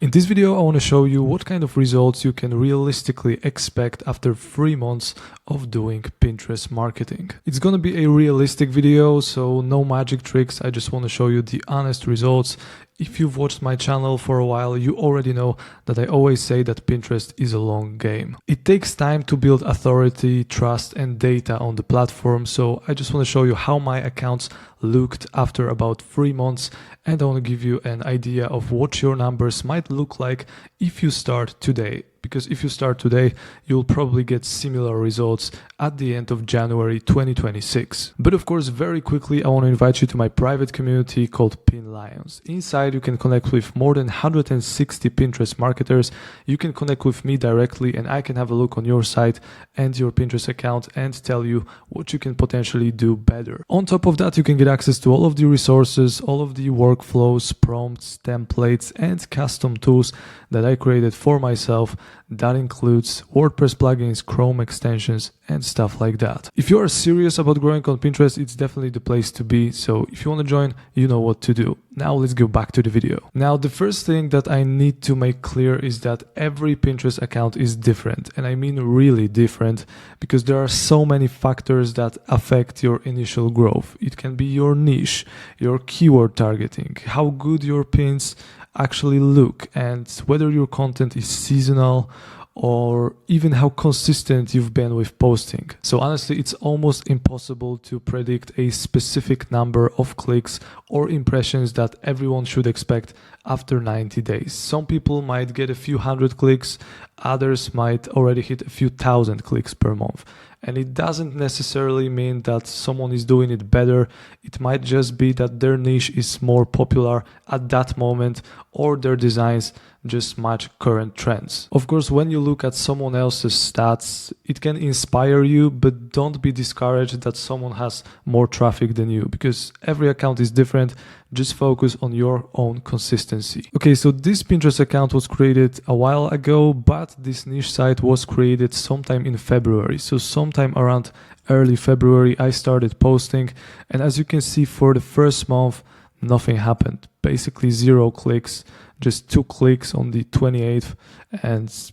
In this video, I want to show you what kind of results you can realistically expect after 3 months of doing Pinterest marketing. It's gonna be a realistic video, so no magic tricks. I just want to show you the honest results. If you've watched my channel for a while, you already know that I always say that Pinterest is a long game. It takes time to build authority, trust, and data on the platform, so I just want to show you how my accounts looked after about 3 months, and I want to give you an idea of what your numbers might look like if you start today. Because if you start today, you'll probably get similar results at the end of January 2026. But of course, very quickly, I want to invite you to my private community called Pin Lions. Inside, you can connect with more than 160 Pinterest marketers. You can connect with me directly and I can have a look on your site and your Pinterest account and tell you what you can potentially do better. On top of that, you can get access to all of the resources, all of the workflows, prompts, templates, and custom tools that I created for myself. That includes WordPress plugins, Chrome extensions, and stuff like that. If you are serious about growing on Pinterest, it's definitely the place to be. So if you want to join, you know what to do. Now let's go back to the video. Now, the first thing that I need to make clear is that every Pinterest account is different. And I mean really different, because there are so many factors that affect your initial growth. It can be your niche, your keyword targeting, how good your pins actually look, and whether your content is seasonal, or even how consistent you've been with posting. So honestly, it's almost impossible to predict a specific number of clicks or impressions that everyone should expect after 90 days. Some people might get a few hundred clicks, others might already hit a few thousand clicks per month. And it doesn't necessarily mean that someone is doing it better. It might just be that their niche is more popular at that moment, or their designs just match current trends. Of course, when you look at someone else's stats, it can inspire you, but don't be discouraged that someone has more traffic than you, because every account is different. Just focus on your own consistency. Okay, so this Pinterest account was created a while ago, but this niche site was created sometime in February. So sometime around early February, I started posting. And as you can see, for the first month, nothing happened. Basically 0 clicks, just 2 clicks on the 28th, and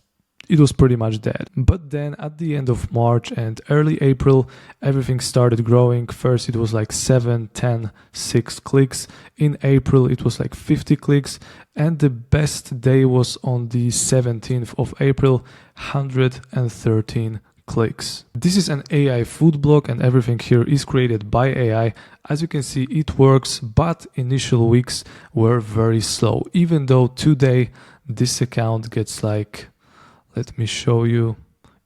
it was pretty much dead. But then at the end of March and early April, everything started growing. First, it was like 7, 10, 6 clicks. In April, it was like 50 clicks. And the best day was on the 17th of April, 113 clicks. This is an AI food blog, and everything here is created by AI. As you can see, it works, but initial weeks were very slow. Even though today this account gets like, let me show you,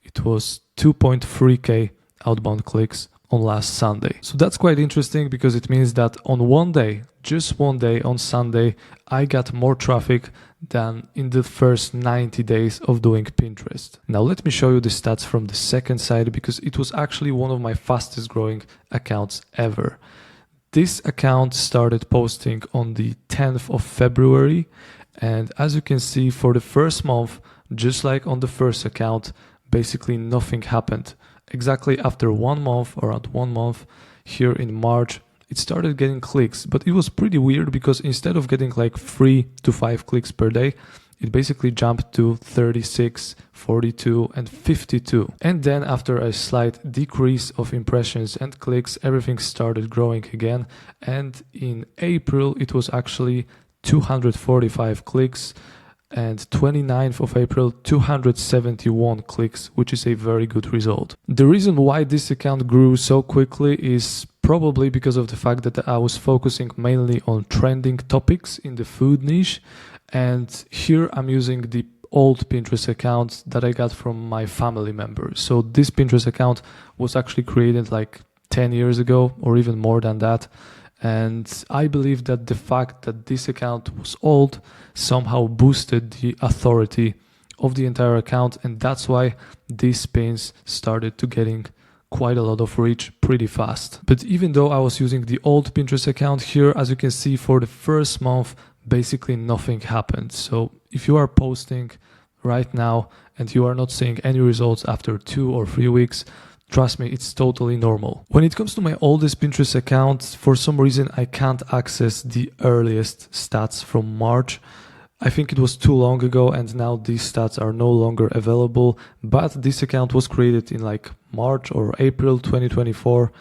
it was 2.3k outbound clicks on last Sunday. So that's quite interesting, because it means that on one day, just one day on Sunday, I got more traffic than in the first 90 days of doing Pinterest. Now let me show you the stats from the second side, because it was actually one of my fastest growing accounts ever. This account started posting on the 10th of February. And as you can see, for the first month, just like on the first account, basically nothing happened. Exactly after 1 month, around 1 month, here in March, it started getting clicks. But it was pretty weird, because instead of getting like 3 to 5 clicks per day, it basically jumped to 36, 42, and 52. And then after a slight decrease of impressions and clicks, everything started growing again. And in April, it was actually 245 clicks. And 29th of April, 271 clicks, which is a very good result. The reason why this account grew so quickly is probably because of the fact that I was focusing mainly on trending topics in the food niche. And here I'm using the old Pinterest account that I got from my family members. So this Pinterest account was actually created like 10 years ago, or even more than that. And I believe that the fact that this account was old somehow boosted the authority of the entire account. And that's why these pins started to getting quite a lot of reach pretty fast. But even though I was using the old Pinterest account here, as you can see, for the first month, basically nothing happened. So if you are posting right now and you are not seeing any results after 2 or 3 weeks, trust me, it's totally normal. When it comes to my oldest Pinterest account, for some reason I can't access the earliest stats from March. I think it was too long ago and now these stats are no longer available, but this account was created in like March or April 2024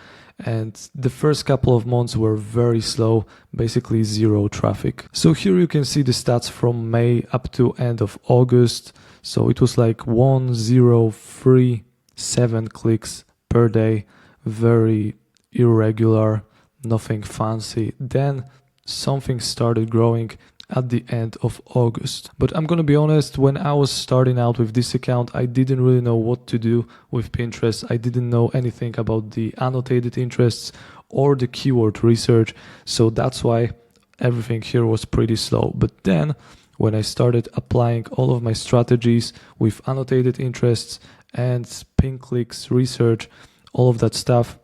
and the first couple of months were very slow, basically zero traffic. So here you can see the stats from May up to end of August. So it was like 1,037 clicks per day, very irregular, nothing fancy. Then something started growing at the end of August. But I'm gonna be honest, when I was starting out with this account, I didn't really know what to do with Pinterest. I didn't know anything about the annotated interests or the keyword research. So that's why everything here was pretty slow. But then when I started applying all of my strategies with annotated interests and pin clicks, research, all of that stuff,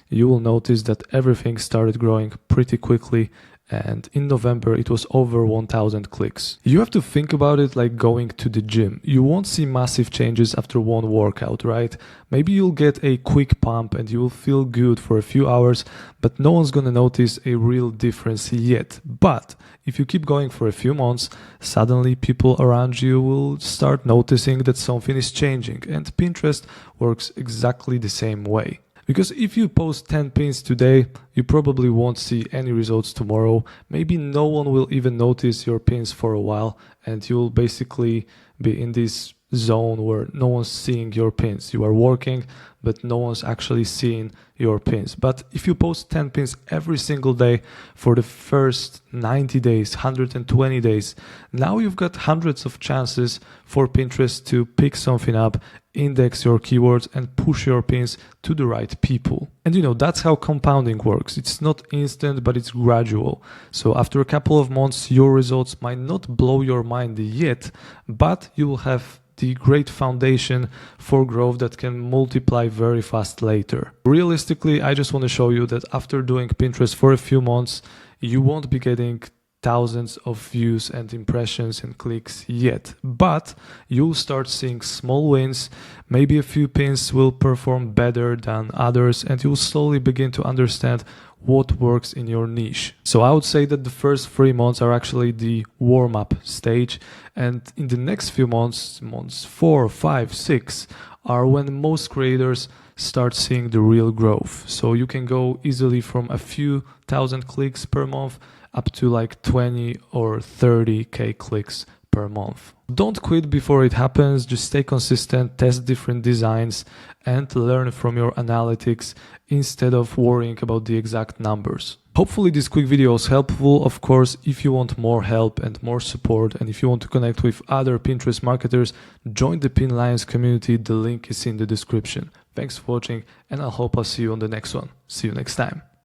you will notice that everything started growing pretty quickly, and in November it was over 1,000 clicks. You have to think about it like going to the gym. You won't see massive changes after one workout, right? Maybe you'll get a quick pump and you will feel good for a few hours, but no one's gonna notice a real difference yet. But if you keep going for a few months, suddenly people around you will start noticing that something is changing, and Pinterest works exactly the same way. Because if you post 10 pins today, you probably won't see any results tomorrow. Maybe no one will even notice your pins for a while, and you'll basically be in this zone where no one's seeing your pins. You are working, but no one's actually seeing your pins. But if you post 10 pins every single day for the first 90 days, 120 days, now you've got hundreds of chances for Pinterest to pick something up, index your keywords, and push your pins to the right people. And you know, that's how compounding works. It's not instant, but it's gradual. So after a couple of months, your results might not blow your mind yet, but you will have the great foundation for growth that can multiply very fast later. Realistically, I just want to show you that after doing Pinterest for a few months, you won't be getting thousands of views and impressions and clicks yet, but you'll start seeing small wins. Maybe a few pins will perform better than others, and you'll slowly begin to understand what works in your niche. So I would say that the first 3 months are actually the warm-up stage, and in the next few months, months 4, 5, 6, are when most creators start seeing the real growth. So you can go easily from a few thousand clicks per month up to like 20 or 30k clicks per month. Don't quit before it happens. Just stay consistent, test different designs, and learn from your analytics instead of worrying about the exact numbers. Hopefully this quick video was helpful. Of course, if you want more help and more support, and if you want to connect with other Pinterest marketers, join the PinLions community. The link is in the description. Thanks for watching, and I hope I'll see you on the next one. See you next time.